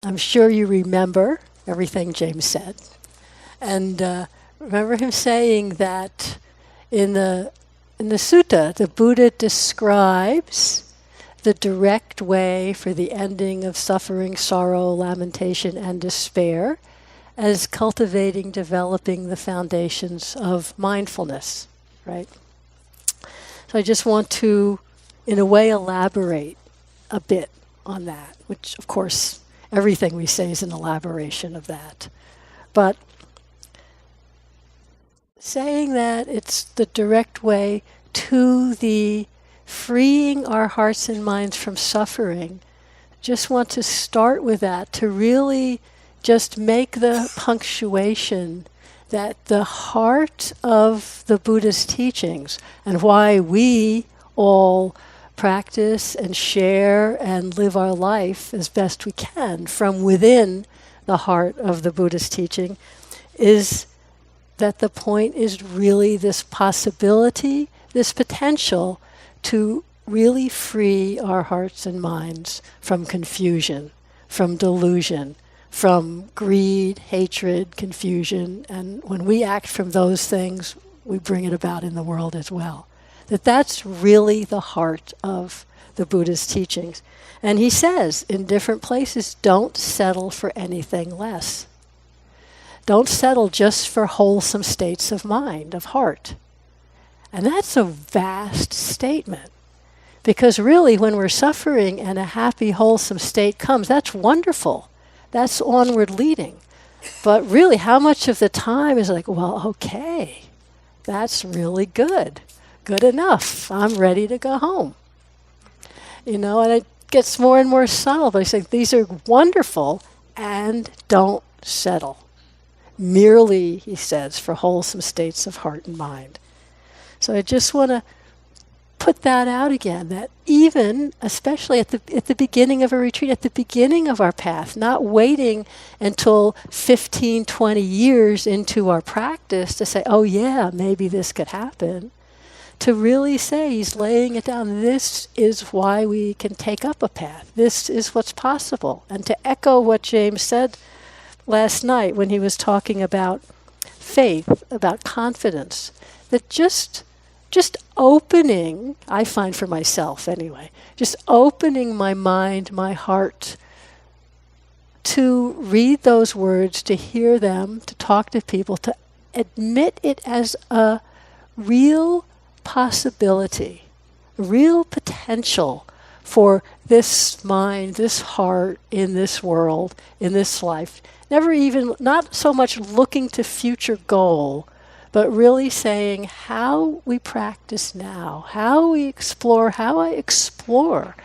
I'm sure you remember everything James said. And remember him saying that in the sutta, the Buddha describes the direct way for the ending of suffering, sorrow, lamentation, and despair as cultivating, developing the foundations of mindfulness, right? So I just want to, in a way, elaborate a bit on that, which, of course, everything we say is an elaboration of that. But saying that it's the direct way to the freeing our hearts and minds from suffering, just want to start with that, to really just make the punctuation that the heart of the Buddha's teachings and why we all practice and share and live our life as best we can from within the heart of the Buddha's teaching is that the point is really this possibility, this potential to really free our hearts and minds from confusion, from delusion, from greed, hatred, confusion, and when we act from those things, we bring it about in the world as well. That's really the heart of the Buddha's teachings. And he says in different places, don't settle for anything less. Don't settle just for wholesome states of mind, of heart. And that's a vast statement. Because really, when we're suffering and a happy, wholesome state comes, that's wonderful. That's onward leading. But really, how much of the time is like, well, okay, that's really good. Good enough. I'm ready to go home. And it gets more and more subtle. But I say, these are wonderful, and don't settle. Merely, he says, for wholesome states of heart and mind. So I just want to put that out again, that even, especially at the beginning of a retreat, at the beginning of our path, not waiting until 15, 20 years into our practice to say, oh yeah, maybe this could happen, to really say, he's laying it down, this is why we can take up a path. This is what's possible. And to echo what James said last night when he was talking about faith, about confidence, that just opening, I find for myself anyway, just opening my mind, my heart to read those words, to hear them, to talk to people, to admit it as a real possibility, real potential for this mind, this heart in this world, in this life. Not so much looking to future goal, but really saying how we practice now, how I explore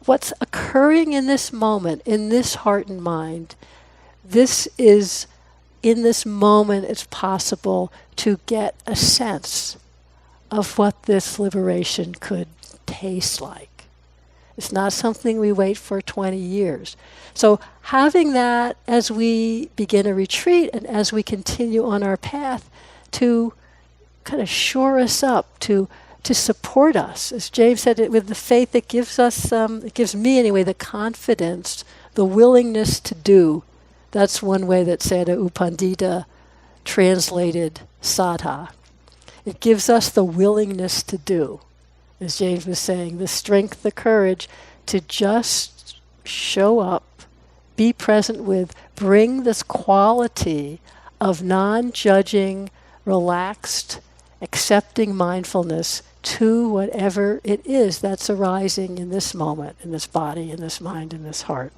what's occurring in this moment, in this heart and mind. In this moment, it's possible to get a sense of what this liberation could taste like. It's not something we wait for 20 years. So having that as we begin a retreat and as we continue on our path to kind of shore us up, to support us. As James said, with the faith that gives us, it gives me anyway, the confidence, the willingness to do. That's one way that Sayadaw U Pandita translated saddha. It gives us the willingness to do. As James was saying, the strength, the courage to just show up, be present with, bring this quality of non-judging, relaxed, accepting mindfulness to whatever it is that's arising in this moment, in this body, in this mind, in this heart.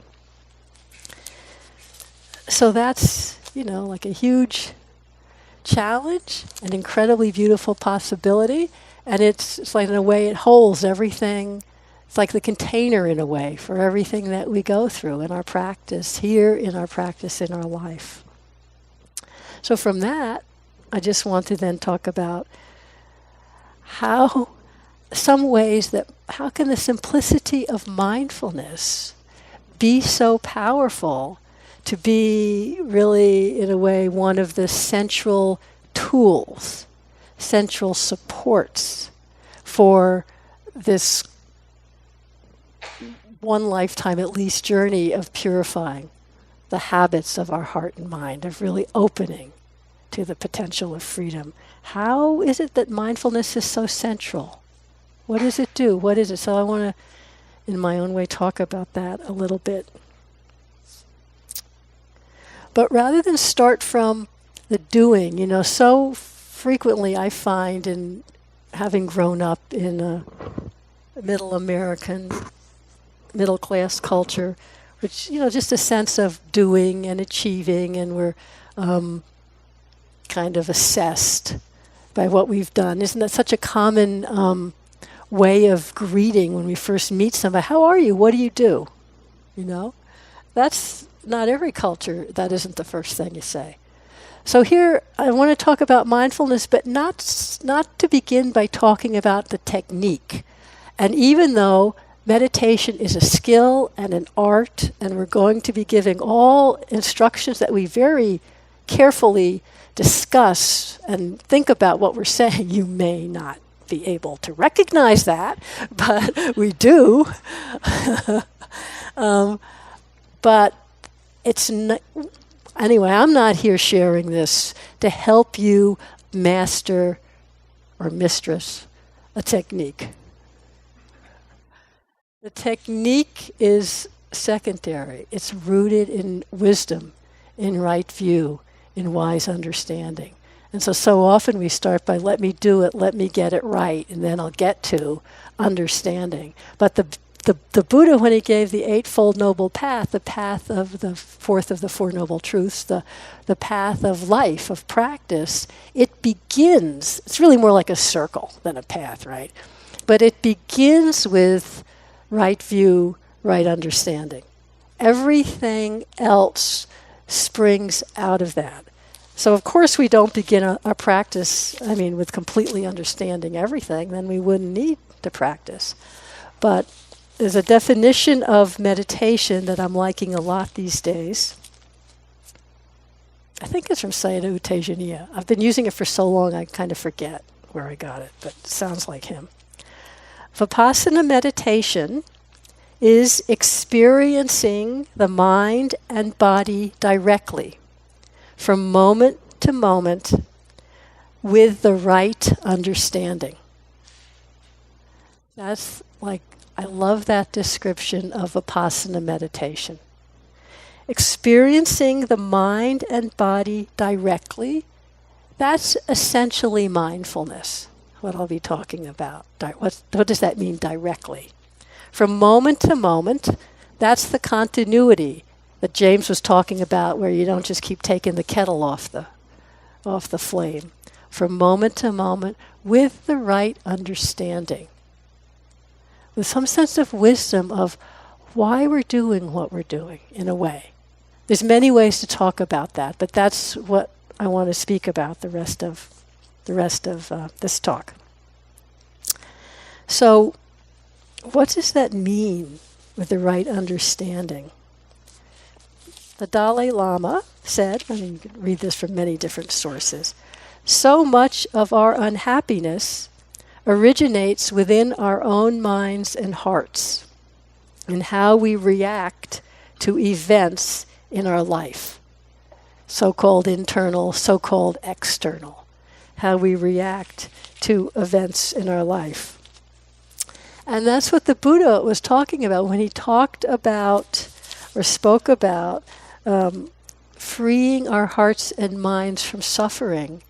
So that's, like a huge challenge, an incredibly beautiful possibility. And it's like, in a way, it holds everything. It's like the container, in a way, for everything that we go through in our practice, here in our practice, in our life. So from that, I just want to then talk about how can the simplicity of mindfulness be so powerful to be really, in a way, one of the central tools, central supports for this one lifetime at least journey of purifying the habits of our heart and mind, of really opening to the potential of freedom. How is it that mindfulness is so central? What does it do? What is it? So I want to, in my own way, talk about that a little bit. But rather than start from the doing, so frequently I find, in having grown up in a middle American, middle class culture, which, just a sense of doing and achieving, and we're kind of assessed by what we've done. Isn't that such a common way of greeting when we first meet somebody? How are you? What do you do? That's not every culture. That isn't the first thing you say. So here I want to talk about mindfulness, but not to begin by talking about the technique. And even though meditation is a skill and an art, and we're going to be giving all instructions that we very carefully discuss and think about what we're saying, you may not be able to recognize that, but we do. But it's not, anyway, I'm not here sharing this to help you master or mistress a technique. The technique is secondary. It's rooted in wisdom, in right view, in wise understanding. And so often we start by, let me do it, let me get it right, and then I'll get to understanding. But the Buddha, when he gave the Eightfold Noble Path, the path of the fourth of the Four Noble Truths, the path of life, of practice, it begins, it's really more like a circle than a path, right? But it begins with right view, right understanding. Everything else springs out of that. So of course we don't begin a practice, with completely understanding everything, then we wouldn't need to practice. But there's a definition of meditation that I'm liking a lot these days. I think it's from Sayadaw U Tejaniya. I've been using it for so long I kind of forget where I got it, but it sounds like him. Vipassana meditation is experiencing the mind and body directly, from moment to moment, with the right understanding. That's I love that description of Vipassana meditation. Experiencing the mind and body directly, that's essentially mindfulness, what I'll be talking about. What does that mean, directly? From moment to moment, that's the continuity that James was talking about, where you don't just keep taking the kettle off the flame. From moment to moment, with the right understanding. With some sense of wisdom of why we're doing what we're doing, in a way. There's many ways to talk about that, but that's what I want to speak about the rest of this talk. So, what does that mean with the right understanding? The Dalai Lama said, you can read this from many different sources, so much of our unhappiness originates within our own minds and hearts, in how we react to events in our life, so-called internal, so-called external, how we react to events in our life. And that's what the Buddha was talking about when he talked about, or spoke about, freeing our hearts and minds from suffering.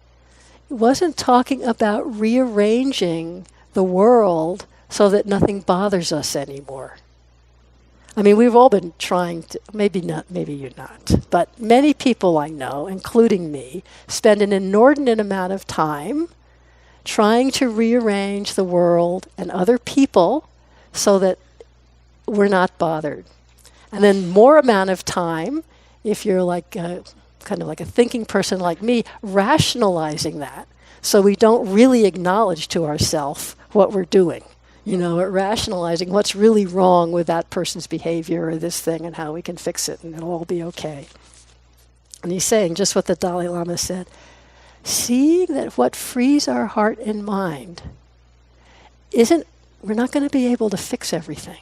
He wasn't talking about rearranging the world so that nothing bothers us anymore. We've all been trying to, maybe you're not, but many people I know, including me, spend an inordinate amount of time trying to rearrange the world and other people so that we're not bothered. And then more amount of time, if you're kind of like a thinking person like me, rationalizing that so we don't really acknowledge to ourselves what we're doing. Rationalizing what's really wrong with that person's behavior or this thing and how we can fix it and it'll all be okay. And he's saying just what the Dalai Lama said, seeing that what frees our heart and mind we're not going to be able to fix everything.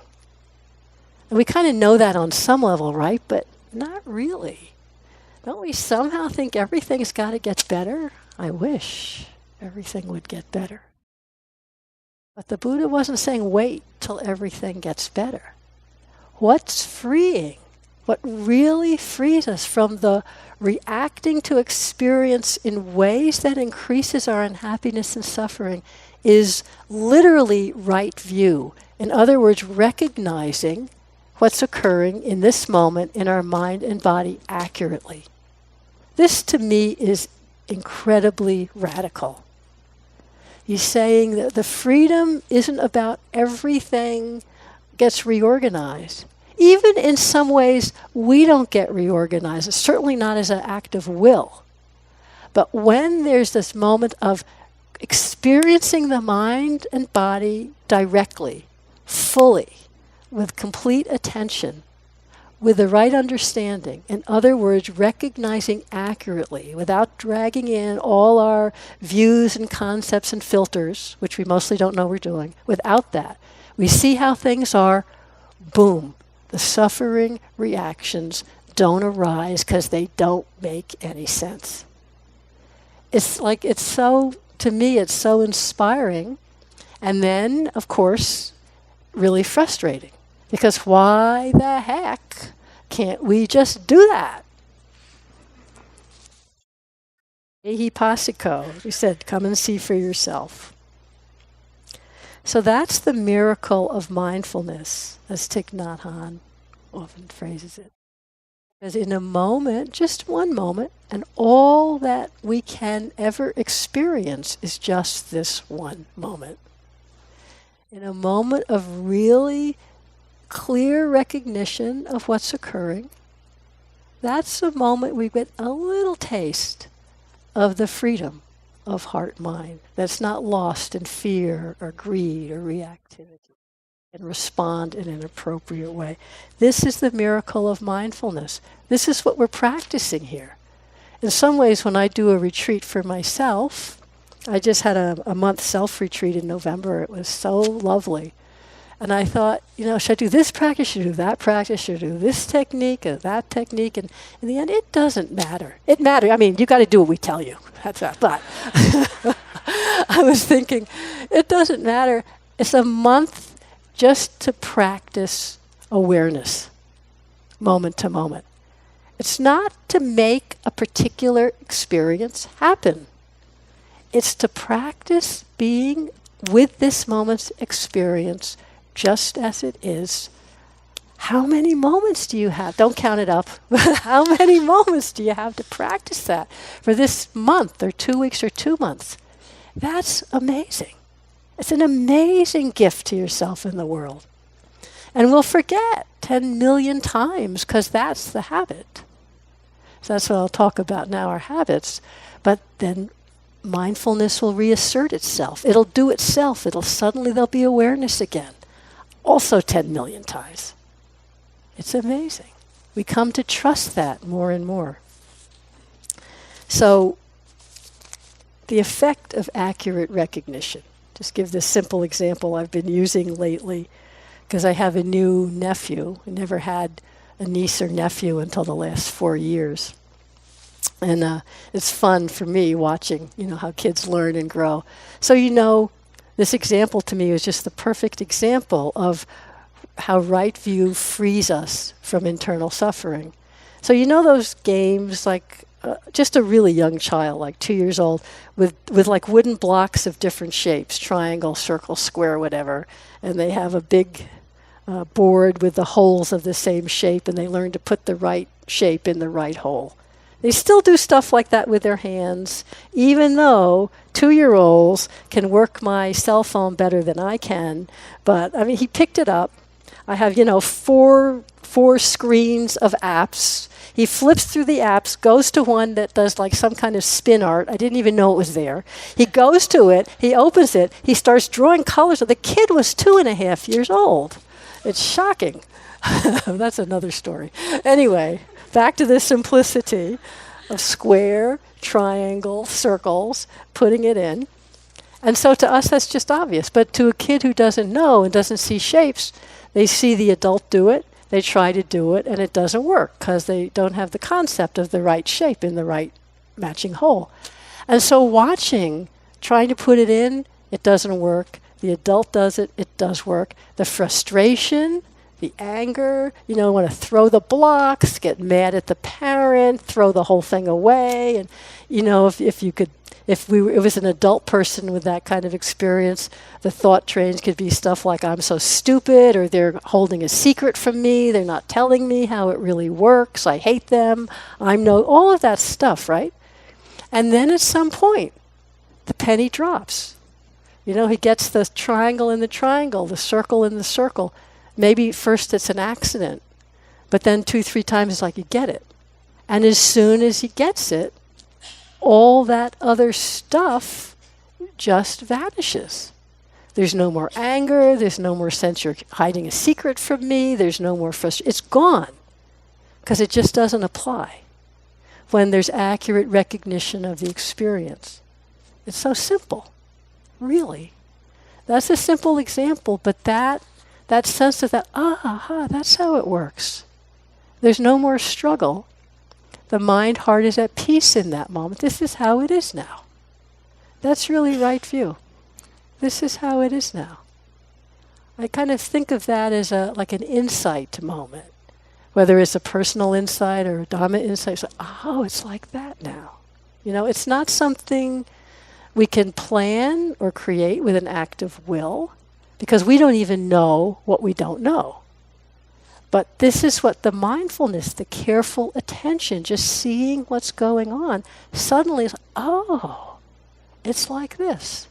And we kind of know that on some level, right? But Not really. Don't we somehow think everything's got to get better? I wish everything would get better. But the Buddha wasn't saying wait till everything gets better. What's freeing? What really frees us from the reacting to experience in ways that increases our unhappiness and suffering is literally right view. In other words, recognizing what's occurring in this moment in our mind and body accurately. This to me is incredibly radical. He's saying that the freedom isn't about everything gets reorganized. Even in some ways, we don't get reorganized. It's certainly not as an act of will. But when there's this moment of experiencing the mind and body directly, fully, with complete attention, with the right understanding, in other words, recognizing accurately, without dragging in all our views and concepts and filters, which we mostly don't know we're doing, without that, we see how things are, boom. The suffering reactions don't arise because they don't make any sense. To me, it's so inspiring. And then, of course, really frustrating. Because why the heck can't we just do that? Ehipassiko, he said, come and see for yourself. So that's the miracle of mindfulness, as Thich Nhat Hanh often phrases it. Because in a moment, just one moment, and all that we can ever experience is just this one moment. In a moment of really clear recognition of what's occurring, that's the moment we get a little taste of the freedom of heart-mind that's not lost in fear or greed or reactivity and respond in an appropriate way. This is the miracle of mindfulness. This is what we're practicing here. In some ways, when I do a retreat for myself, I just had a month self-retreat in November. It was so lovely. And I thought, should I do this practice, should I do that practice, should I do this technique or that technique? And in the end, it doesn't matter. It matters. I mean, you got to do what we tell you. That's that. But I was thinking, it doesn't matter. It's a month just to practice awareness, moment to moment. It's not to make a particular experience happen. It's to practice being with this moment's experience just as it is. How many moments do you have? Don't count it up. How many moments do you have to practice that for this month or 2 weeks or 2 months? That's amazing. It's an amazing gift to yourself and the world. And we'll forget 10 million times because that's the habit. So that's what I'll talk about now, our habits. But then mindfulness will reassert itself. It'll do itself. There'll be awareness again. Also 10 million times. It's amazing. We come to trust that more and more. So, the effect of accurate recognition. Just give this simple example I've been using lately because I have a new nephew. I never had a niece or nephew until the last 4 years. And it's fun for me watching, how kids learn and grow. So, this example to me is just the perfect example of how right view frees us from internal suffering. So those games like just a really young child, like 2 years old, with like wooden blocks of different shapes, triangle, circle, square, whatever, and they have a big board with the holes of the same shape, and they learn to put the right shape in the right hole. They still do stuff like that with their hands, even though 2-year-olds can work my cell phone better than I can. But, he picked it up. I have, four screens of apps. He flips through the apps, goes to one that does like some kind of spin art. I didn't even know it was there. He goes to it. He opens it. He starts drawing colors. The kid was 2.5 years old. It's shocking. That's another story. Anyway, back to the simplicity of square, triangle, circles, putting it in. And so to us, that's just obvious. But to a kid who doesn't know and doesn't see shapes, they see the adult do it. they try to do it and it doesn't work because they don't have the concept of the right shape in the right matching hole. And so watching, trying to put it in, it doesn't work. The adult does it, it does work. The frustration, the anger, want to throw the blocks, get mad at the parent, throw the whole thing away. And, if it was an adult person with that kind of experience, the thought trains could be stuff like, I'm so stupid, or they're holding a secret from me, they're not telling me how it really works, I hate them, all of that stuff, right? And then at some point, the penny drops. He gets the triangle in the triangle, the circle in the circle. Maybe first it's an accident, but then 2-3 times it's like you get it. And as soon as he gets it, all that other stuff just vanishes. There's no more anger, there's no more sense you're hiding a secret from me, there's no more frustration. It's gone, because it just doesn't apply when there's accurate recognition of the experience. It's so simple, really. That's a simple example, but that sense of that, that's how it works. There's no more struggle. The mind-heart is at peace in that moment. This is how it is now. That's really right view. This is how it is now. I kind of think of that as like an insight moment. Whether it's a personal insight or a Dhamma insight, it's like, it's like that now. It's not something we can plan or create with an act of will, because we don't even know what we don't know. But this is what the mindfulness, the careful attention, just seeing what's going on, suddenly is, it's like this.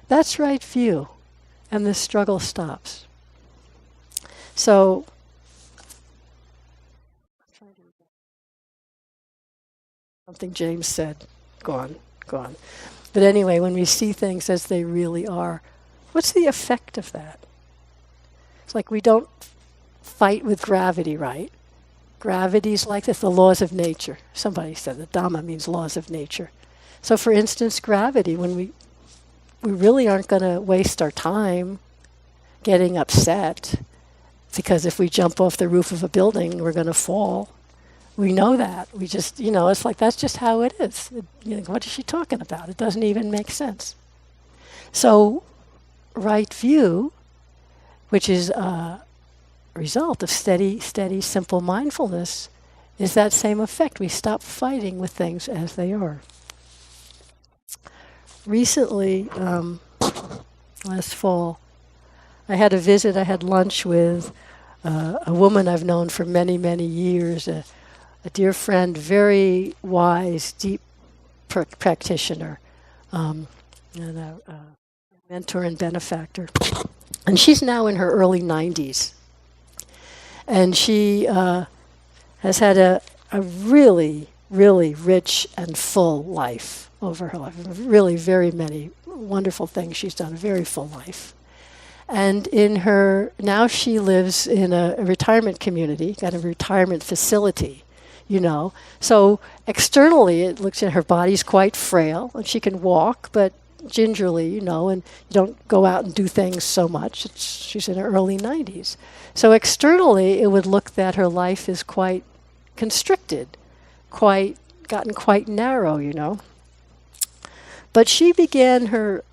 That's right view. And the struggle stops. So, something James said, gone. But anyway, when we see things as they really are, what's the effect of that? It's like we don't fight with gravity, right? Gravity's like this, the laws of nature. Somebody said that Dhamma means laws of nature. So for instance, gravity, when we really aren't going to waste our time getting upset, because if we jump off the roof of a building, we're going to fall. We know that. We just, it's like that's just how it is. What is she talking about? It doesn't even make sense. So right view, which is a result of steady, simple mindfulness, is that same effect. We stop fighting with things as they are. Recently, last fall, I had lunch with a woman I've known for many, many years, a dear friend, very wise, deep practitioner, and a mentor and benefactor. And she's now in her early 90s. And she has had a really, really rich and full life over her life. Really very many wonderful things she's done, a very full life. And now she lives in a retirement community, got a retirement facility, So externally it looks like her body's quite frail, and she can walk, but gingerly, and you don't go out and do things so much. She's in her early 90s. So externally, it would look that her life is quite constricted, gotten quite narrow, But she began her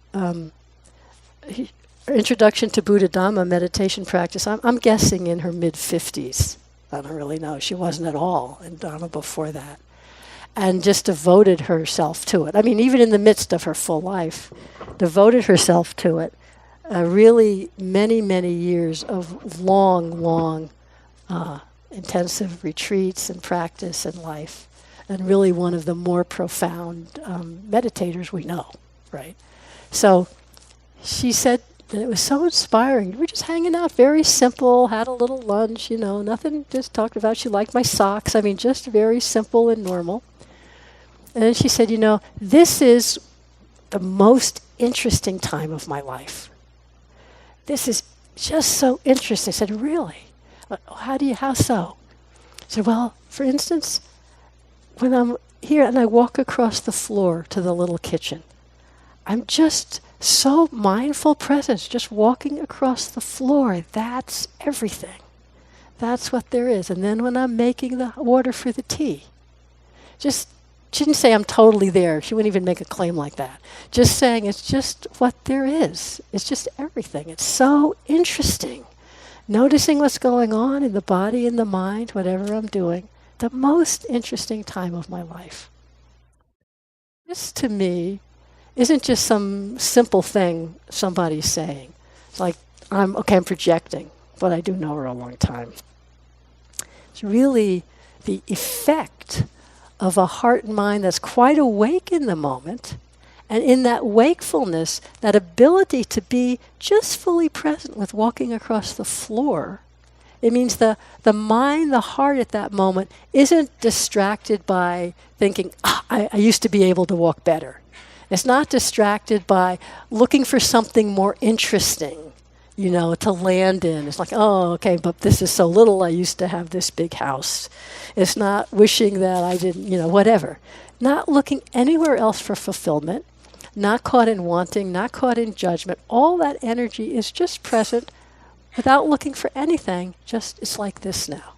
introduction to Buddha Dhamma meditation practice, I'm guessing in her mid-50s. I don't really know. She wasn't at all in Dhamma before that. And just devoted herself to it. I mean, even in the midst of her full life, devoted herself to it. Really many, many years of long, intensive retreats and practice and life. And really one of the more profound meditators we know, right? So she said, and it was so inspiring. We were just hanging out, very simple, had a little lunch, nothing, just talked about, she liked my socks. I mean, just very simple and normal. And then she said, this is the most interesting time of my life. This is just so interesting. I said, really? How so? I said, well, for instance, when I'm here and I walk across the floor to the little kitchen, I'm just so mindful presence, just walking across the floor. That's everything. That's what there is. And then when I'm making the water for the tea, just, she didn't say I'm totally there. She wouldn't even make a claim like that. Just saying it's just what there is. It's just everything. It's so interesting. Noticing what's going on in the body, in the mind, whatever I'm doing. The most interesting time of my life. This, to me, isn't just some simple thing somebody's saying. It's like, I'm projecting, but I do know her a long time. It's really the effect of a heart and mind that's quite awake in the moment, and in that wakefulness, that ability to be just fully present with walking across the floor. It means the mind, the heart at that moment isn't distracted by thinking, I used to be able to walk better. It's not distracted by looking for something more interesting, to land in. It's like, okay, but this is so little, I used to have this big house. It's not wishing that I didn't, whatever. Not looking anywhere else for fulfillment, not caught in wanting, not caught in judgment. All that energy is just present without looking for anything, just it's like this now,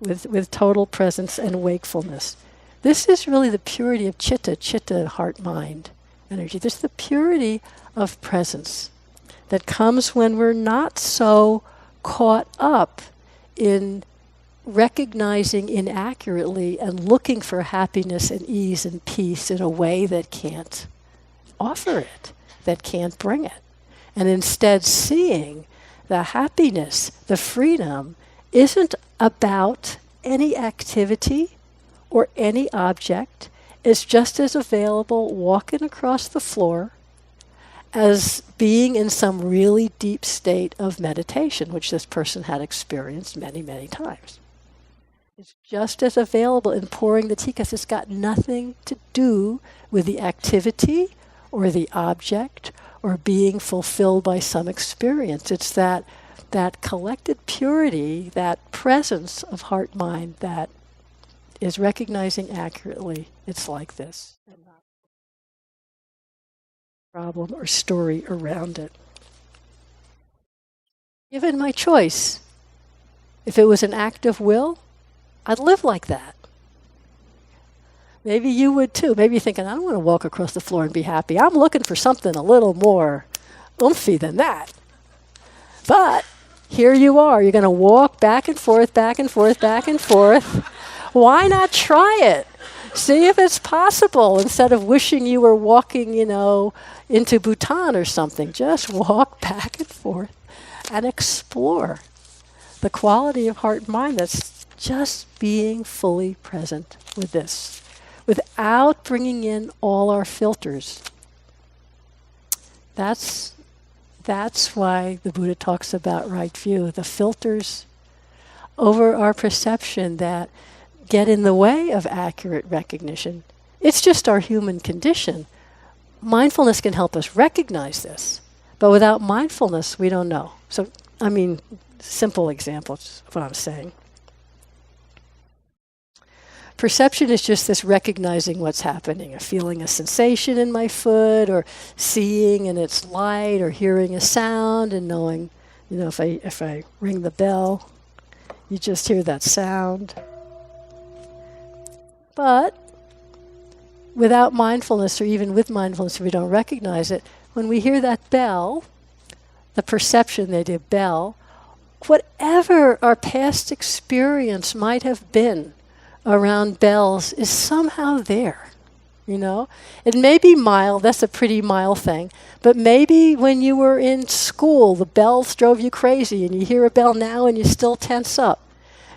with total presence and wakefulness. This is really the purity of chitta, heart, mind, energy. This is the purity of presence that comes when we're not so caught up in recognizing inaccurately and looking for happiness and ease and peace in a way that can't offer it, that can't bring it. And instead seeing the happiness, the freedom, isn't about any activity or any object. It's just as available walking across the floor as being in some really deep state of meditation, which this person had experienced many, many times. It's just as available in pouring the tea because it's got nothing to do with the activity or the object or being fulfilled by some experience. It's that collected purity, that presence of heart-mind that is recognizing accurately it's like this, and not a problem or story around it. Given my choice, if it was an act of will, I'd live like that. Maybe you would too. Maybe you're thinking, I don't want to walk across the floor and be happy. I'm looking for something a little more oomphy than that. But here you are. You're going to walk back and forth, back and forth, back and forth. Why not try it? See if it's possible instead of wishing you were walking, into Bhutan or something. Just walk back and forth and explore the quality of heart and mind that's just being fully present with this, without bringing in all our filters. That's why the Buddha talks about right view, the filters over our perception that get in the way of accurate recognition. It's just our human condition. Mindfulness can help us recognize this, but without mindfulness, we don't know. So, simple examples of what I'm saying. Perception is just this recognizing what's happening, feeling a sensation in my foot, or seeing in its light, or hearing a sound and knowing, if I ring the bell, you just hear that sound. But without mindfulness, or even with mindfulness, if we don't recognize it, when we hear that bell, the perception that a bell, whatever our past experience might have been around bells is somehow there, It may be mild, that's a pretty mild thing, but maybe when you were in school, the bells drove you crazy and you hear a bell now and you still tense up.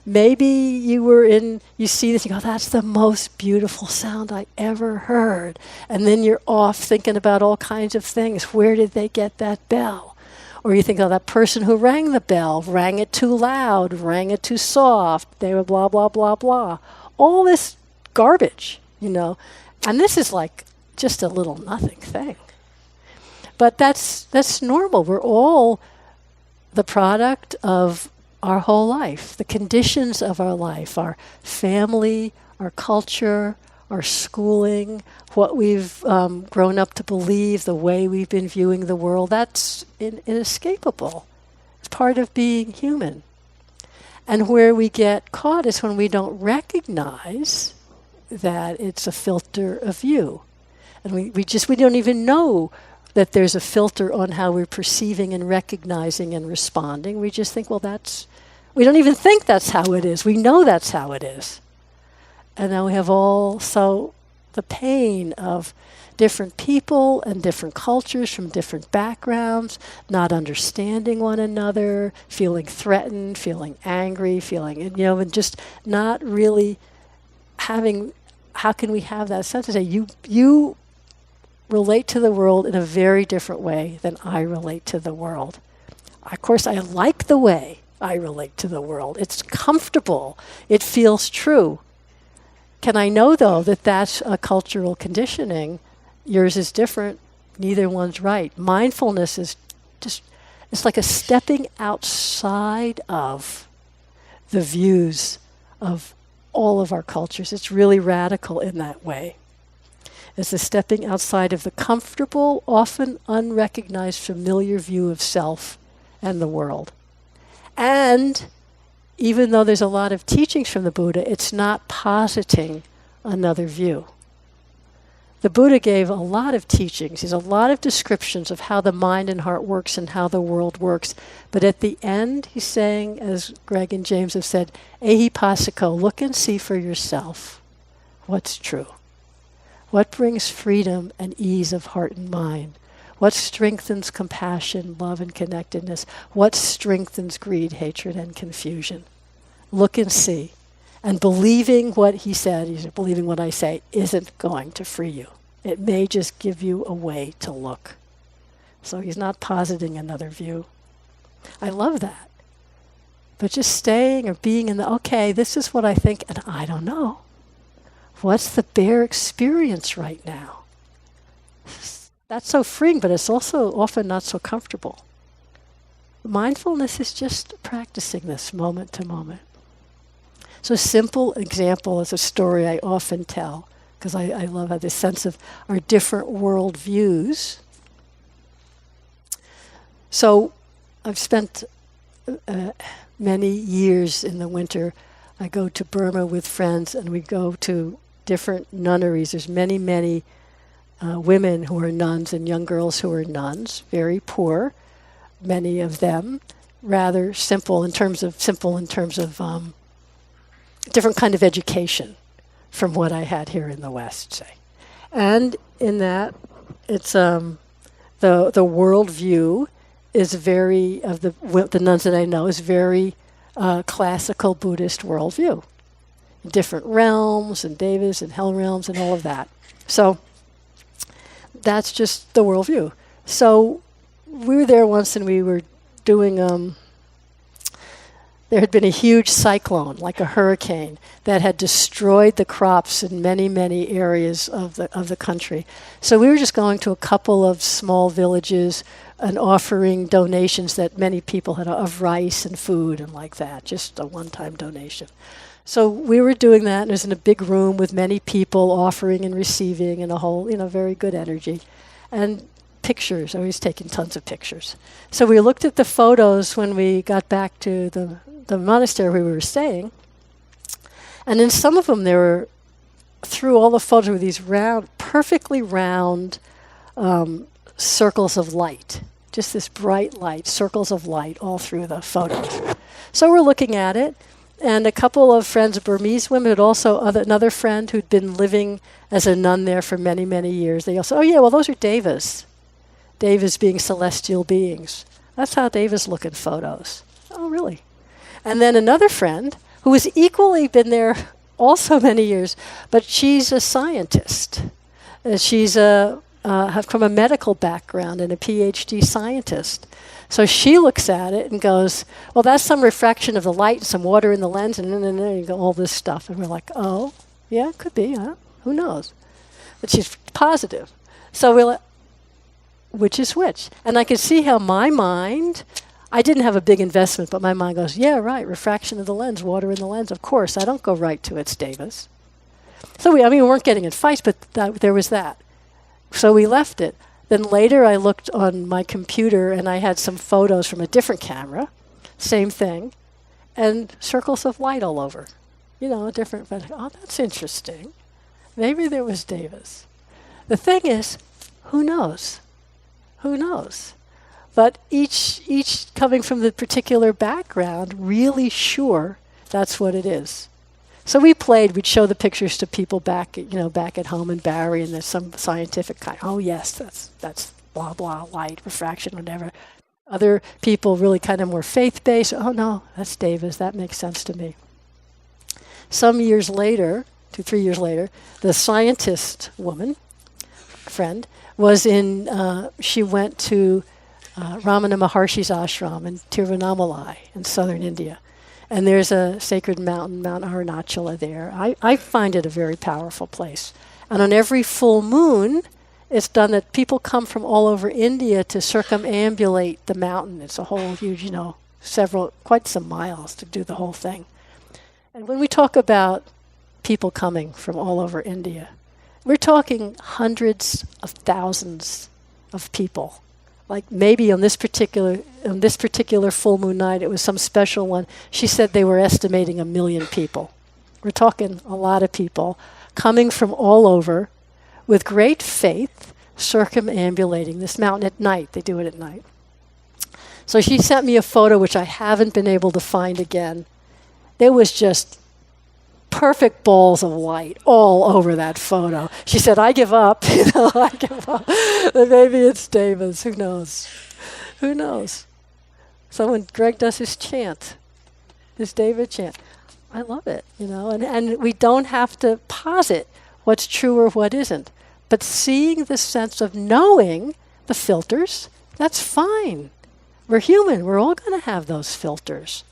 Maybe you see this, you go, that's the most beautiful sound I ever heard. And then you're off thinking about all kinds of things. Where did they get that bell? Or you think, that person who rang the bell, rang it too loud, rang it too soft, they were blah, blah, blah, blah. All this garbage, And this is like just a little nothing thing. But that's normal. We're all the product of our whole life, the conditions of our life, our family, our culture, our schooling, what we've grown up to believe, the way we've been viewing the world. That's inescapable. It's part of being human. And where we get caught is when we don't recognize that it's a filter of view. And we don't even know that there's a filter on how we're perceiving and recognizing and responding. We just think, well, we don't even think that's how it is. We know that's how it is. And now we have also the pain of different people and different cultures from different backgrounds, not understanding one another, feeling threatened, feeling angry, and just not really having, how can we have that sense to say, you relate to the world in a very different way than I relate to the world. Of course, I like the way I relate to the world. It's comfortable. It feels true. Can I know, though, that that's a cultural conditioning? Yours is different. Neither one's right. Mindfulness is just, it's like a stepping outside of the views of all of our cultures. It's really radical in that way. It's a stepping outside of the comfortable, often unrecognized, familiar view of self and the world. And even though there's a lot of teachings from the Buddha, it's not positing another view. The Buddha gave a lot of teachings. There's a lot of descriptions of how the mind and heart works and how the world works. But at the end, he's saying, as Greg and James have said, ehipassiko, look and see for yourself what's true. What brings freedom and ease of heart and mind? What strengthens compassion, love, and connectedness? What strengthens greed, hatred, and confusion? Look and see. And believing what he said, believing what I say, isn't going to free you. It may just give you a way to look. So he's not positing another view. I love that. But just staying or being in the, okay, this is what I think, and I don't know. What's the bare experience right now? That's so freeing, but it's also often not so comfortable. Mindfulness is just practicing this moment to moment. So a simple example is a story I often tell, because I love how this sense of our different world views. So I've spent many years in the winter. I go to Burma with friends, and we go to different nunneries. There's many, many women who are nuns and young girls who are nuns, very poor, many of them, rather simple in terms of different kind of education from what I had here in the West, say. And in that, it's the world view is very, of the nuns that I know, is very classical Buddhist worldview. Different realms and devas and hell realms and all of that. So that's just the worldview. So we were there once and we were doing, there had been a huge cyclone, like a hurricane, that had destroyed the crops in many, many areas of the country. So we were just going to a couple of small villages and offering donations that many people had of rice and food and like that, just a one-time donation. So we were doing that, and it was in a big room with many people offering and receiving and a whole, very good energy. And pictures, I was taking tons of pictures. So we looked at the photos when we got back to the monastery where we were staying. And in some of them, there were, through all the photos, were these round, perfectly round circles of light. Just this bright light, circles of light all through the photos. So we're looking at it. And a couple of friends, Burmese women, but also another friend who'd been living as a nun there for many, many years. They also, oh yeah, well those are devas. Devas being celestial beings. That's how devas look in photos. Oh, really? And then another friend who has equally been there also many years, but she's a scientist. She's from a medical background and a PhD scientist. So she looks at it and goes, well, that's some refraction of the light and some water in the lens and then all this stuff. And we're like, oh, yeah, it could be, huh? Who knows? But she's positive. So we're like, which is which? And I could see how my mind, I didn't have a big investment, but my mind goes, yeah, right, refraction of the lens, water in the lens. Of course, I don't go right to its devas. So we weren't getting in fights, but there was that. So we left it. Then later I looked on my computer and I had some photos from a different camera, same thing. and circles of light all over. Different, oh, that's interesting. Maybe there was Davis. The thing is, who knows? Who knows? But each coming from the particular background, really sure that's what it is. So we'd show the pictures to people back at home in Barrie, and there's some scientific kind. Oh yes, that's blah blah, light, refraction, whatever. Other people really kind of more faith-based. Oh no, that's Davis. That makes sense to me. Some years later, 2-3 years later, the scientist woman, friend, she went to Ramana Maharshi's ashram in Tiruvannamalai in southern India. And there's a sacred mountain, Mount Arunachala there. I find it a very powerful place. And on every full moon, it's done that people come from all over India to circumambulate the mountain. It's a whole huge, quite some miles to do the whole thing. And when we talk about people coming from all over India, we're talking hundreds of thousands of people. Like maybe on this particular full moon night, it was some special one. She said they were estimating 1 million people. We're talking a lot of people coming from all over with great faith, circumambulating this mountain at night. They do it at night. So she sent me a photo, which I haven't been able to find again. There was just perfect balls of light all over that photo. She said, I give up. I give up. But maybe it's Davis. Who knows? Who knows? So when Greg does his chant, his David chant, I love it, and we don't have to posit what's true or what isn't. But seeing the sense of knowing the filters, that's fine. We're human. We're all going to have those filters.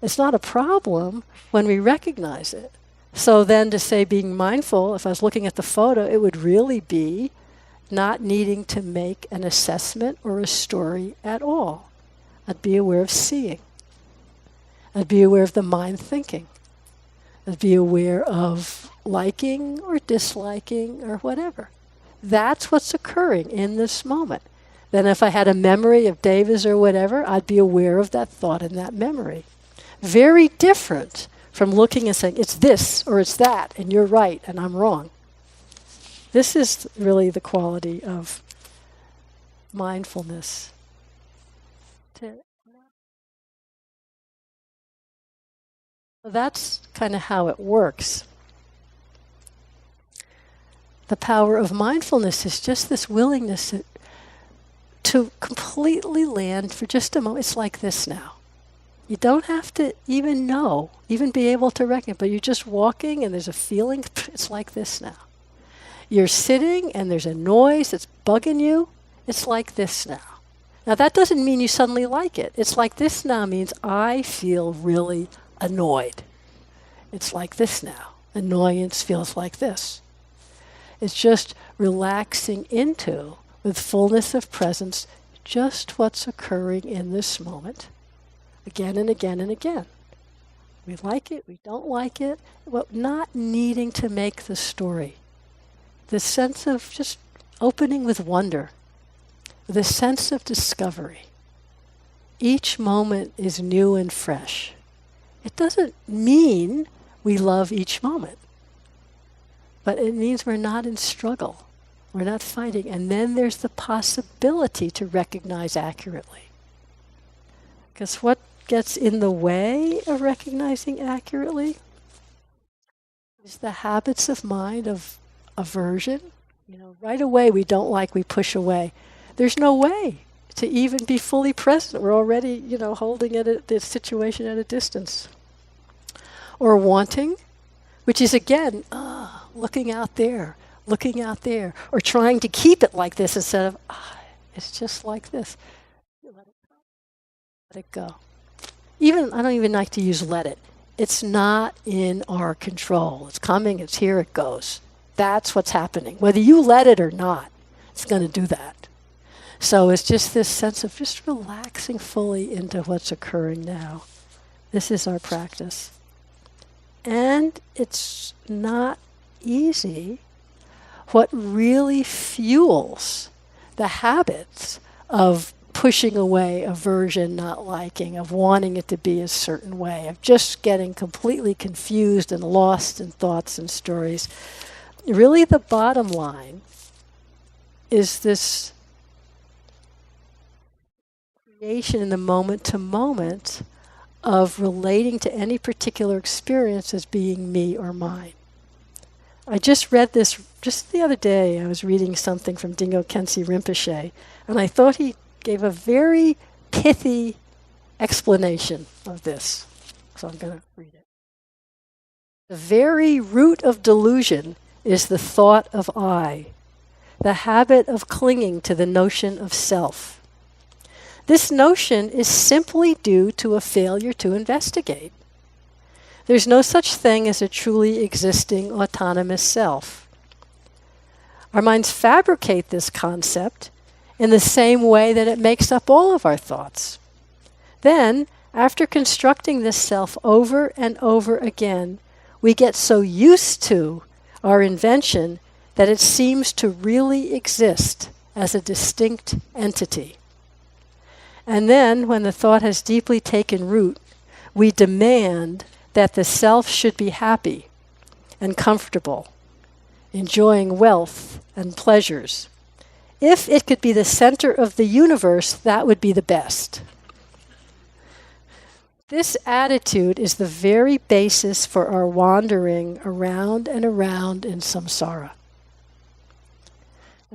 It's not a problem when we recognize it. So then to say being mindful, if I was looking at the photo, it would really be not needing to make an assessment or a story at all. I'd be aware of seeing. I'd be aware of the mind thinking. I'd be aware of liking or disliking or whatever. That's what's occurring in this moment. Then if I had a memory of Davis or whatever, I'd be aware of that thought and that memory. Very different from looking and saying, it's this or it's that, and you're right and I'm wrong. This is really the quality of mindfulness. That's kind of how it works. The power of mindfulness is just this willingness to completely land for just a moment. It's like this now. You don't have to even be able to recognize, but you're just walking and there's a feeling, it's like this now. You're sitting and there's a noise that's bugging you, it's like this now. Now that doesn't mean you suddenly like it. It's like this now means I feel really annoyed. It's like this now. Annoyance feels like this. It's just relaxing into, with fullness of presence, just what's occurring in this moment. Again and again and again. We like it, we don't like it, but not needing to make the story. The sense of just opening with wonder, the sense of discovery. Each moment is new and fresh. It doesn't mean we love each moment, but it means we're not in struggle. We're not fighting. And then there's the possibility to recognize accurately. Because what gets in the way of recognizing accurately is the habits of mind of aversion. Right away we don't like, we push away. There's no way to even be fully present. We're already, holding the situation at a distance. Or wanting, which is again, looking out there, or trying to keep it like this instead of, it's just like this. Let it go. I don't even like to use let it. It's not in our control. It's coming, it's here, it goes. That's what's happening. Whether you let it or not, it's going to do that. So it's just this sense of just relaxing fully into what's occurring now. This is our practice. And it's not easy. What really fuels the habits of pushing away aversion, not liking, of wanting it to be a certain way, of just getting completely confused and lost in thoughts and stories. Really, the bottom line is this creation in the moment to moment of relating to any particular experience as being me or mine. I just read this just the other day. I was reading something from Dingo Khyentse Rinpoche, and I thought he gave a very pithy explanation of this. So I'm going to read it. The very root of delusion is the thought of I, the habit of clinging to the notion of self. This notion is simply due to a failure to investigate. There's no such thing as a truly existing autonomous self. Our minds fabricate this concept in the same way that it makes up all of our thoughts. Then, after constructing this self over and over again, we get so used to our invention that it seems to really exist as a distinct entity. And then, when the thought has deeply taken root, we demand that the self should be happy and comfortable, enjoying wealth and pleasures. If it could be the center of the universe, that would be the best. This attitude is the very basis for our wandering around and around in samsara.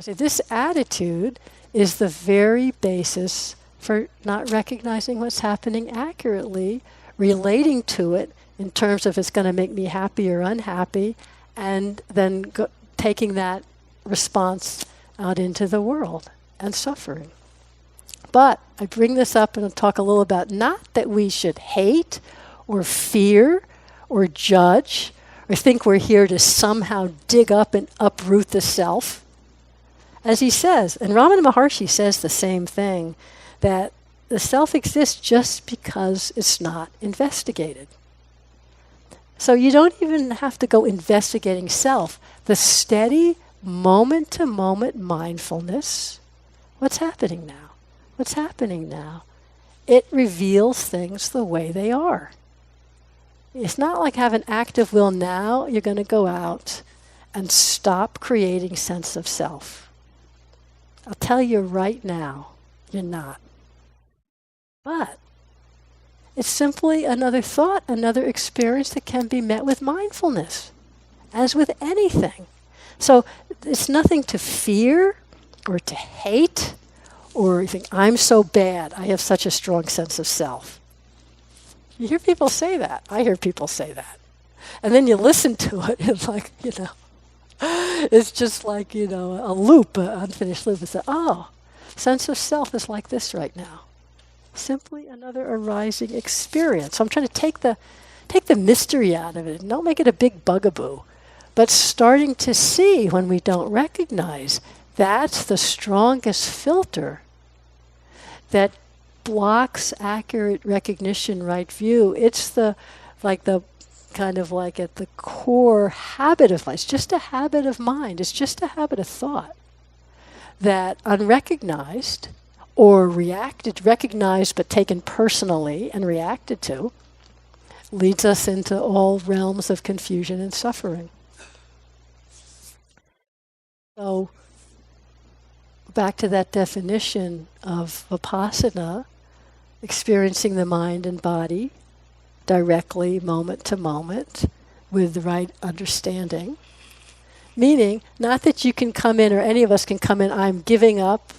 So this attitude is the very basis for not recognizing what's happening accurately, relating to it in terms of it's going to make me happy or unhappy, and then taking that response out into the world and suffering. But I bring this up and I'll talk a little about not that we should hate or fear or judge or think we're here to somehow dig up and uproot the self. As he says, and Ramana Maharshi says the same thing, that the self exists just because it's not investigated. So you don't even have to go investigating self. The steady moment-to-moment mindfulness, what's happening now? What's happening now? It reveals things the way they are. It's not like have an active will now, you're going to go out and stop creating sense of self. I'll tell you right now, you're not. But it's simply another thought, another experience that can be met with mindfulness, as with anything. So it's nothing to fear or to hate or you think, I'm so bad, I have such a strong sense of self. You hear people say that. I hear people say that. And then you listen to it and like, it's just like, a loop, an unfinished loop. It's like, oh, sense of self is like this right now. Simply another arising experience. So I'm trying to take the mystery out of it and don't make it a big bugaboo. But starting to see when we don't recognize, that's the strongest filter that blocks accurate recognition, right view. It's the kind of like at the core habit of life. It's just a habit of mind. It's just a habit of thought that unrecognized or recognized but taken personally and reacted to, leads us into all realms of confusion and suffering. So, back to that definition of vipassana, experiencing the mind and body directly, moment to moment, with the right understanding. Meaning, not that you can come in, or any of us can come in, I'm giving up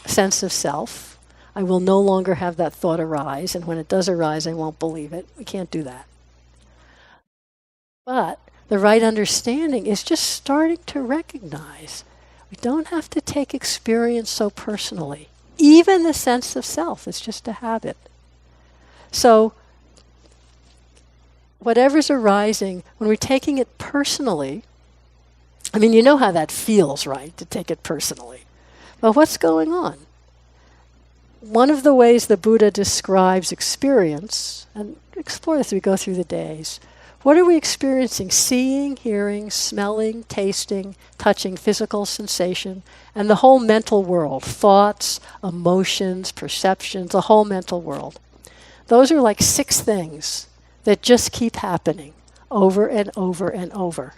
sense of self. I will no longer have that thought arise, and when it does arise, I won't believe it. We can't do that. But the right understanding is just starting to recognize we don't have to take experience so personally. Even the sense of self is just a habit. So, whatever's arising, when we're taking it personally, you know how that feels, right, to take it personally. But what's going on? One of the ways the Buddha describes experience, and explore this as we go through the days, What are we experiencing? Seeing, hearing, smelling, tasting, touching, physical sensation, and the whole mental world, thoughts, emotions, perceptions, the whole mental world. Those are like 6 things that just keep happening over and over and over.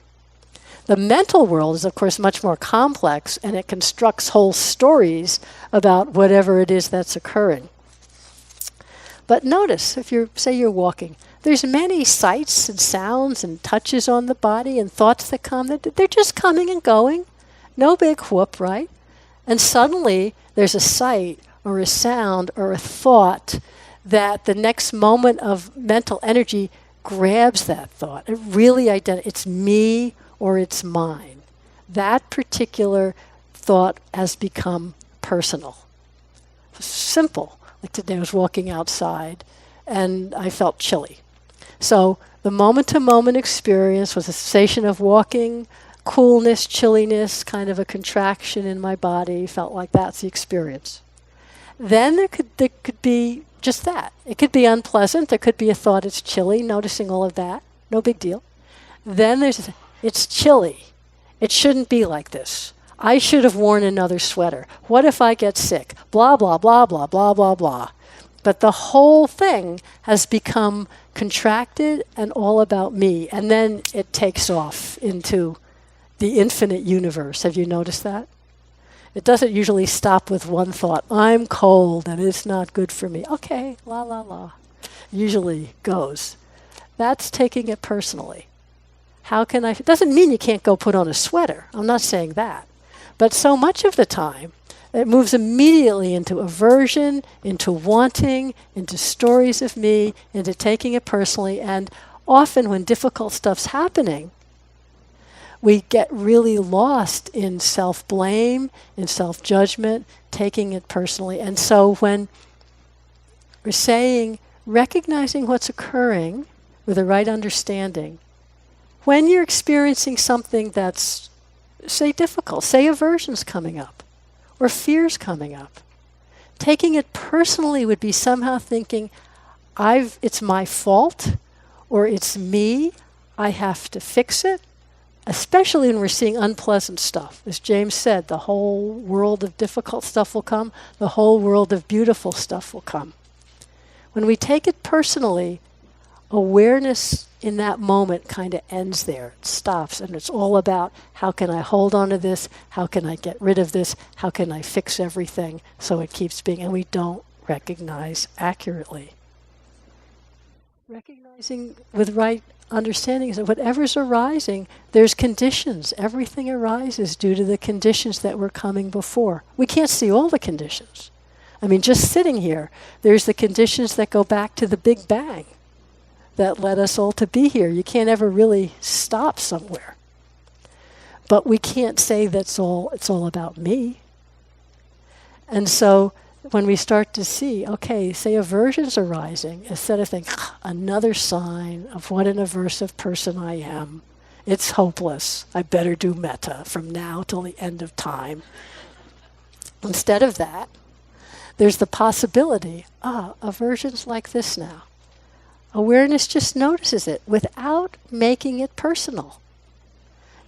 The mental world is, of course, much more complex, and it constructs whole stories about whatever it is that's occurring. But notice, if you're walking, there's many sights and sounds and touches on the body and thoughts that come. They're just coming and going. No big whoop, right? And suddenly there's a sight or a sound or a thought that the next moment of mental energy grabs that thought. It really it's me or it's mine. That particular thought has become personal. Simple. Like today I was walking outside and I felt chilly. So the moment-to-moment experience was a sensation of walking, coolness, chilliness, kind of a contraction in my body. Felt like that's the experience. Then there could be just that. It could be unpleasant. There could be a thought it's chilly, noticing all of that. No big deal. Then it's chilly. It shouldn't be like this. I should have worn another sweater. What if I get sick? Blah, blah, blah, blah, blah, blah, blah. But the whole thing has become contracted and all about me. And then it takes off into the infinite universe. Have you noticed that? It doesn't usually stop with one thought. I'm cold and it's not good for me. Okay, la, la, la. Usually goes. That's taking it personally. How can I? It doesn't mean you can't go put on a sweater. I'm not saying that. But so much of the time, it moves immediately into aversion, into wanting, into stories of me, into taking it personally. And often when difficult stuff's happening, we get really lost in self-blame, in self-judgment, taking it personally. And so when we're saying, recognizing what's occurring with the right understanding, when you're experiencing something that's, say, difficult, say aversion's coming up, or fear's coming up, taking it personally would be somehow thinking, it's my fault, or it's me, I have to fix it, especially when we're seeing unpleasant stuff. As James said, the whole world of difficult stuff will come, the whole world of beautiful stuff will come. When we take it personally, awareness in that moment kind of ends there. It stops, and it's all about how can I hold on to this, how can I get rid of this, how can I fix everything so it keeps being, and we don't recognize accurately. Recognizing with right understanding is that whatever's arising, there's conditions. Everything arises due to the conditions that were coming before. We can't see all the conditions. I mean, just sitting here, there's the conditions that go back to the Big Bang that led us all to be here. You can't ever really stop somewhere. But we can't say it's all about me. And so when we start to see, okay, say aversion's arising, instead of thinking, another sign of what an aversive person I am, it's hopeless, I better do metta from now till the end of time. Instead of that, there's the possibility, aversion's like this now. Awareness just notices it without making it personal.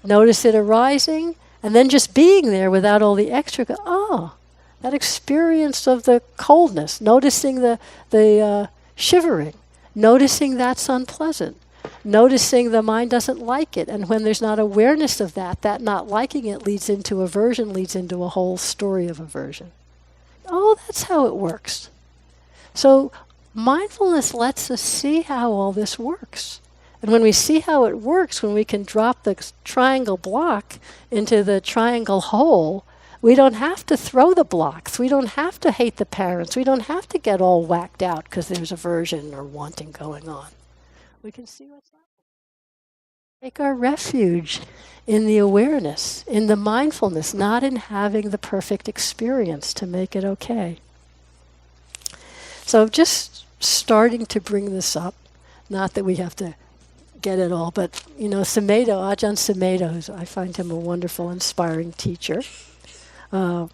Notice it arising, and then just being there without all the extra, that experience of the coldness, noticing the shivering, noticing that's unpleasant, noticing the mind doesn't like it, and when there's not awareness of that not liking it leads into aversion, leads into a whole story of aversion. Oh, that's how it works. So mindfulness lets us see how all this works. And when we see how it works, when we can drop the triangle block into the triangle hole, we don't have to throw the blocks. We don't have to hate the parents. We don't have to get all whacked out because there's aversion or wanting going on. We can see what's happening. Take our refuge in the awareness, in the mindfulness, not in having the perfect experience to make it okay. So just starting to bring this up, not that we have to get it all, but, Sumedho, Ajahn Sumedho, I find him a wonderful, inspiring teacher. He's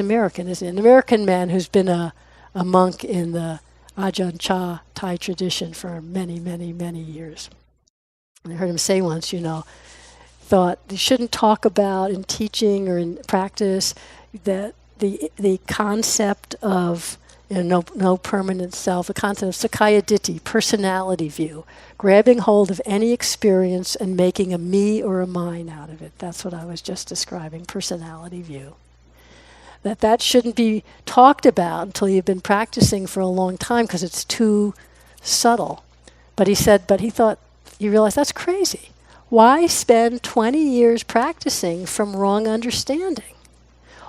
American, isn't he? An American man who's been a monk in the Ajahn Chah Thai tradition for many, many, many years. And I heard him say once, thought you shouldn't talk about in teaching or in practice that the concept of no permanent self, the concept of Sakkaya Ditthi, personality view, grabbing hold of any experience and making a me or a mine out of it. That's what I was just describing, personality view. That shouldn't be talked about until you've been practicing for a long time because it's too subtle. But he realized that's crazy. Why spend 20 years practicing from wrong understanding?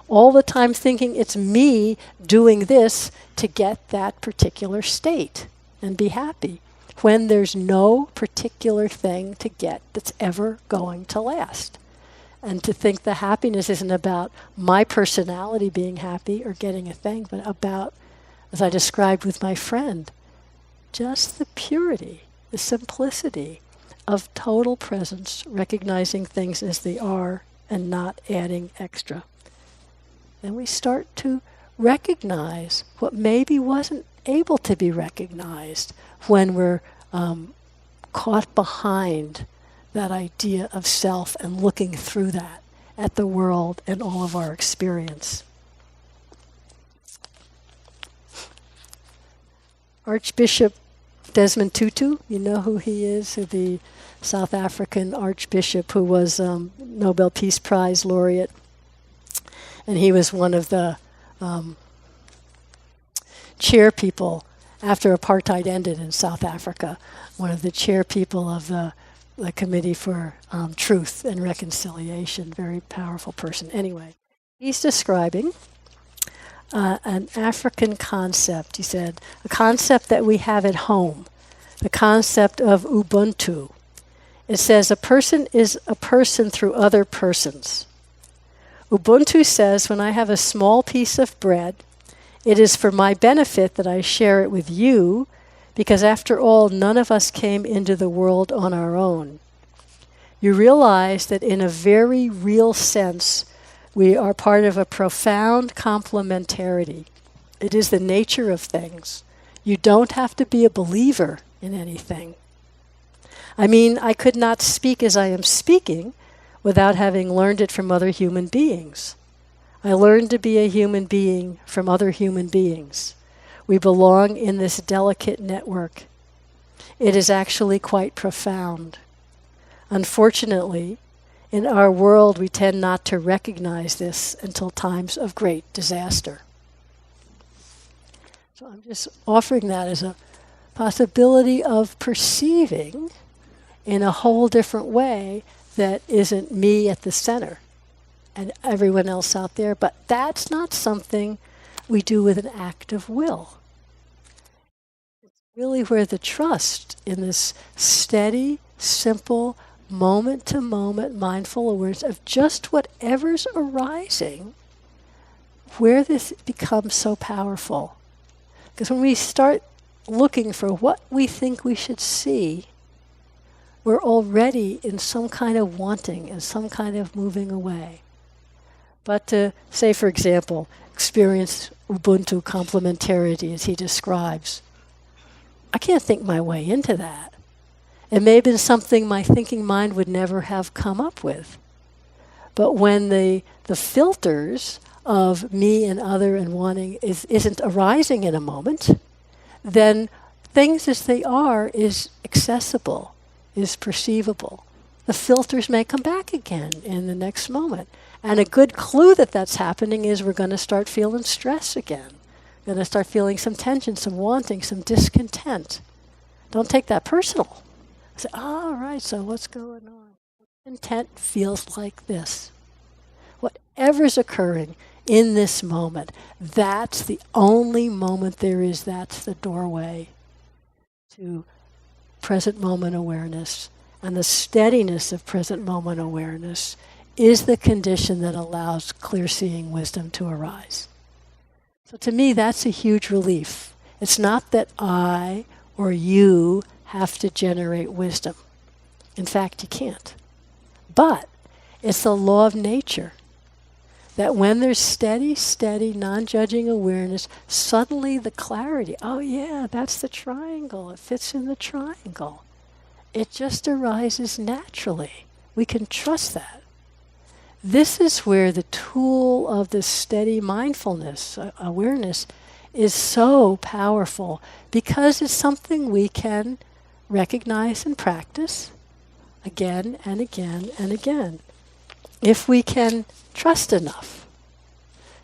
All the time thinking it's me doing this to get that particular state and be happy, when there's no particular thing to get that's ever going to last. And to think the happiness isn't about my personality being happy or getting a thing, but about, as I described with my friend, just the purity, the simplicity of total presence, recognizing things as they are and not adding extra. Then we start to recognize what maybe wasn't able to be recognized when we're caught behind that idea of self and looking through that at the world and all of our experience. Archbishop Desmond Tutu, you know who he is, the South African Archbishop who was Nobel Peace Prize laureate. And he was one of the chair people after apartheid ended in South Africa, one of the chair people of the Committee for Truth and Reconciliation, very powerful person. Anyway, he's describing an African concept, he said, a concept that we have at home, the concept of Ubuntu. It says a person is a person through other persons. Ubuntu says when I have a small piece of bread, it is for my benefit that I share it with you, because after all, none of us came into the world on our own. You realize that in a very real sense, we are part of a profound complementarity. It is the nature of things. You don't have to be a believer in anything. I mean, I could not speak as I am speaking without having learned it from other human beings. I learned to be a human being from other human beings. We belong in this delicate network. It is actually quite profound. Unfortunately, in our world, we tend not to recognize this until times of great disaster. So I'm just offering that as a possibility of perceiving in a whole different way that isn't me at the center and everyone else out there. But that's not something we do with an act of will. It's really where the trust in this steady, simple, moment-to-moment mindful awareness of just whatever's arising, where this becomes so powerful. Because when we start looking for what we think we should see, we're already in some kind of wanting and some kind of moving away. But to say, for example, experience Ubuntu complementarity as he describes, I can't think my way into that. It may have been something my thinking mind would never have come up with. But when the filters of me and other and wanting isn't arising in a moment, then things as they are is accessible, is perceivable. The filters may come back again in the next moment. And a good clue that that's happening is we're going to start feeling stress again. We're going to start feeling some tension, some wanting, some discontent. Don't take that personal. Say, all right, so what's going on? Content feels like this. Whatever's occurring in this moment, that's the only moment there is. That's the doorway to present moment awareness. And the steadiness of present moment awareness is the condition that allows clear-seeing wisdom to arise. So to me, that's a huge relief. It's not that I or you have to generate wisdom. In fact, you can't. But it's the law of nature That when there's steady, non-judging awareness, suddenly the clarity, oh yeah, that's the triangle, it fits in the triangle. It just arises naturally. We can trust that. This is where the tool of the steady mindfulness, awareness, is so powerful, because it's something we can recognize and practice again and again and again. If we can trust enough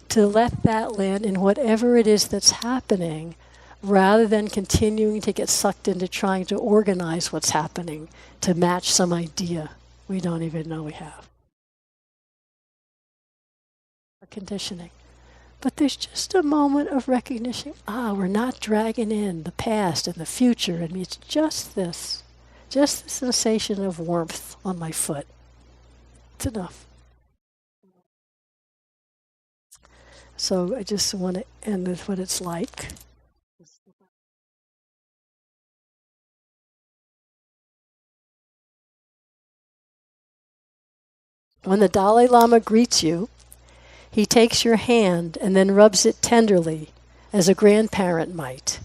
to let that land in whatever it is that's happening, rather than continuing to get sucked into trying to organize what's happening to match some idea we don't even know we have. Or conditioning. But there's just a moment of recognition. We're not dragging in the past and the future, and it's just the sensation of warmth on my foot. It's enough. So I just want to end with what it's like. When the Dalai Lama greets you, he takes your hand and then rubs it tenderly, as a grandparent might.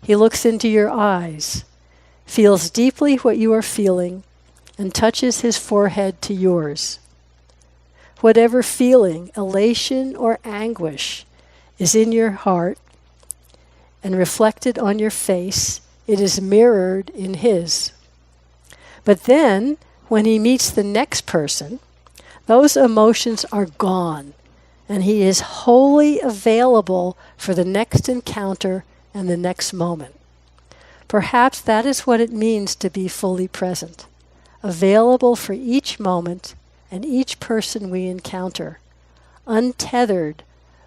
He looks into your eyes, feels deeply what you are feeling, and touches his forehead to yours. Whatever feeling, elation or anguish, is in your heart and reflected on your face, it is mirrored in his. But then, when he meets the next person, those emotions are gone, and he is wholly available for the next encounter and the next moment. Perhaps that is what it means to be fully present, available for each moment and each person we encounter, untethered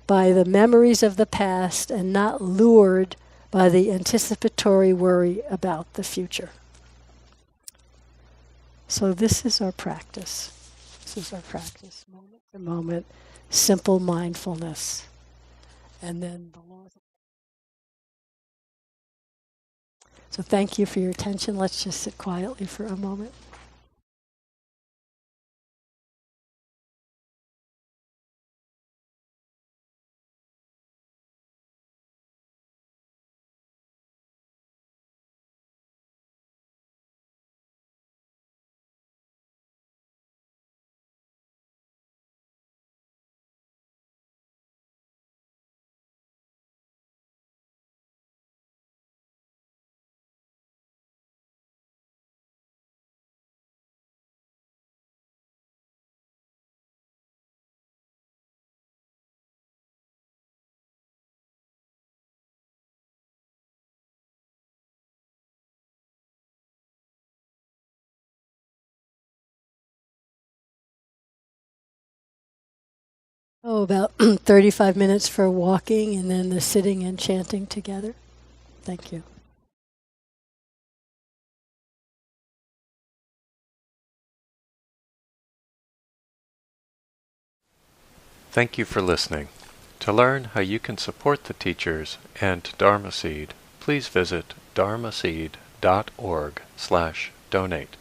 by the memories of the past and not lured by the anticipatory worry about the future. So this is our practice. This is our practice, moment to moment, simple mindfulness. And then the laws. So thank you for your attention. Let's just sit quietly for a moment. About 35 minutes for walking and then the sitting and chanting together. Thank you. Thank you for listening. To learn how you can support the teachers and Dharma Seed, please visit dharmaseed.org/donate.